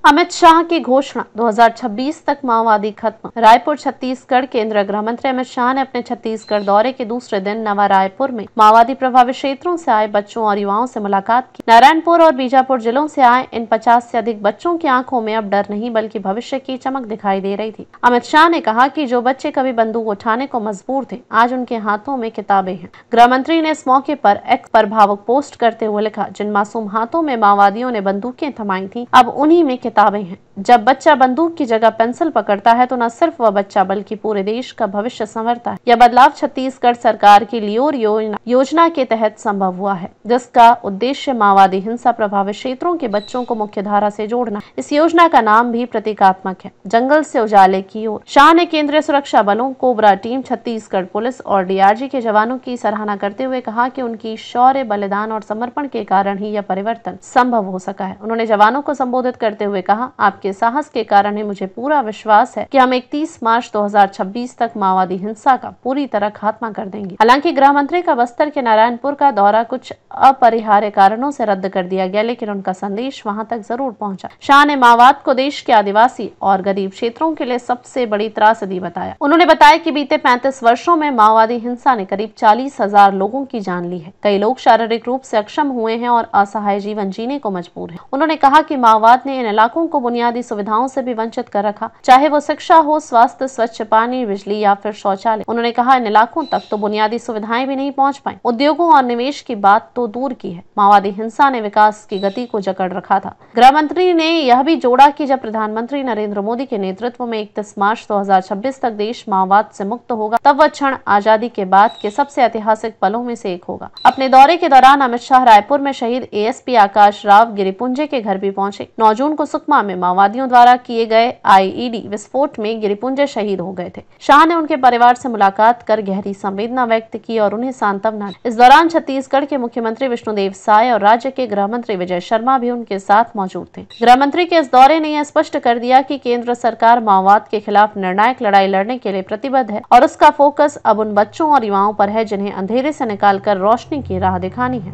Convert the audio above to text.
अमित शाह की घोषणा 2026 तक माओवादी खत्म। रायपुर छत्तीसगढ़। केंद्रीय गृह मंत्री अमित शाह ने अपने छत्तीसगढ़ दौरे के दूसरे दिन नवा रायपुर में माओवादी प्रभावित क्षेत्रों से आए बच्चों और युवाओं से मुलाकात की। नारायणपुर और बीजापुर जिलों से आए इन 50 से अधिक बच्चों की आंखों में अब डर नहीं बल्कि भविष्य की चमक दिखाई दे रही थी। अमित शाह ने कहा कि जो बच्चे कभी बंदूक उठाने को मजबूर थे, आज उनके हाथों में किताबें हैं। गृह मंत्री ने इस मौके पर एक्स पर भावुक पोस्ट करते हुए लिखा, जिन मासूम हाथों में माओवादियों ने बंदूकें थमाई थी, अब उन्हीं में किताबें हैं। जब बच्चा बंदूक की जगह पेंसिल पकड़ता है तो न सिर्फ वह बच्चा बल्कि पूरे देश का भविष्य संवरता है। यह बदलाव छत्तीसगढ़ सरकार की लियोर योजना के तहत संभव हुआ है, जिसका उद्देश्य माओवादी हिंसा प्रभावित क्षेत्रों के बच्चों को मुख्य धारा से जोड़ना। इस योजना का नाम भी प्रतीकात्मक है, जंगल से उजाले की ओर। शाह ने केंद्रीय सुरक्षा बलों, कोबरा टीम, छत्तीसगढ़ पुलिस और डीआरजी के जवानों की सराहना करते हुए कहा कि उनकी शौर्य, बलिदान और समर्पण के कारण ही यह परिवर्तन संभव हो सका है। उन्होंने जवानों को संबोधित करते हुए कहा, आपके साहस के कारण ही मुझे पूरा विश्वास है कि हम 31 मार्च 2026 तक माओवादी हिंसा का पूरी तरह खात्मा कर देंगे। हालांकि गृह मंत्री का बस्तर के नारायणपुर का दौरा कुछ अपरिहार्य कारणों से रद्द कर दिया गया, लेकिन उनका संदेश वहां तक जरूर पहुंचा। शाह ने माओवाद को देश के आदिवासी और गरीब क्षेत्रों के लिए सबसे बड़ी त्रासदी बताया। उन्होंने बताया कि बीते 35 वर्षों में माओवादी हिंसा ने करीब 40,000 लोगों की जान ली है। कई लोग शारीरिक रूप से अक्षम हुए हैं और असहाय जीवन जीने को मजबूर हैं। उन्होंने कहा कि माओवाद ने इन इलाकों को बुनियादी सुविधाओं से भी वंचित कर रखा, चाहे वो शिक्षा हो, स्वास्थ्य, स्वच्छ पानी, बिजली या फिर शौचालय। उन्होंने कहा, इन इलाकों तक तो बुनियादी सुविधाएं भी नहीं पहुंच पाई। उद्योगों और निवेश की बात तो दूर की है, माओवादी हिंसा ने विकास की गति को जकड़ रखा था। गृह मंत्री ने यह भी जोड़ा कि जब प्रधानमंत्री नरेंद्र मोदी के नेतृत्व में 31 मार्च 2026 तक देश माओवाद से मुक्त होगा, तब वह क्षण आजादी के बाद के सबसे ऐतिहासिक पलों में से एक होगा। अपने दौरे के दौरान अमित शाह रायपुर में शहीद एएसपी आकाश राव गिरिपुंजे के घर भी पहुंचे। 9 जून को सुकमा में माओवादियों द्वारा किए गए आईईडी विस्फोट में गिरिपुंजे शहीद हो गए थे। शाह ने उनके परिवार से मुलाकात कर गहरी संवेदना व्यक्त की और उन्हें सांत्वना दी। इस दौरान छत्तीसगढ़ के मुख्यमंत्री विष्णुदेव साय और राज्य के गृह मंत्री विजय शर्मा भी उनके साथ मौजूद थे। गृह मंत्री के इस दौरे ने यह स्पष्ट कर दिया कि केंद्र सरकार माओवाद के खिलाफ निर्णायक लड़ाई लड़ने के लिए प्रतिबद्ध है और उसका फोकस अब उन बच्चों और युवाओं पर है जिन्हें अंधेरे से निकालकर रोशनी की राह दिखानी है।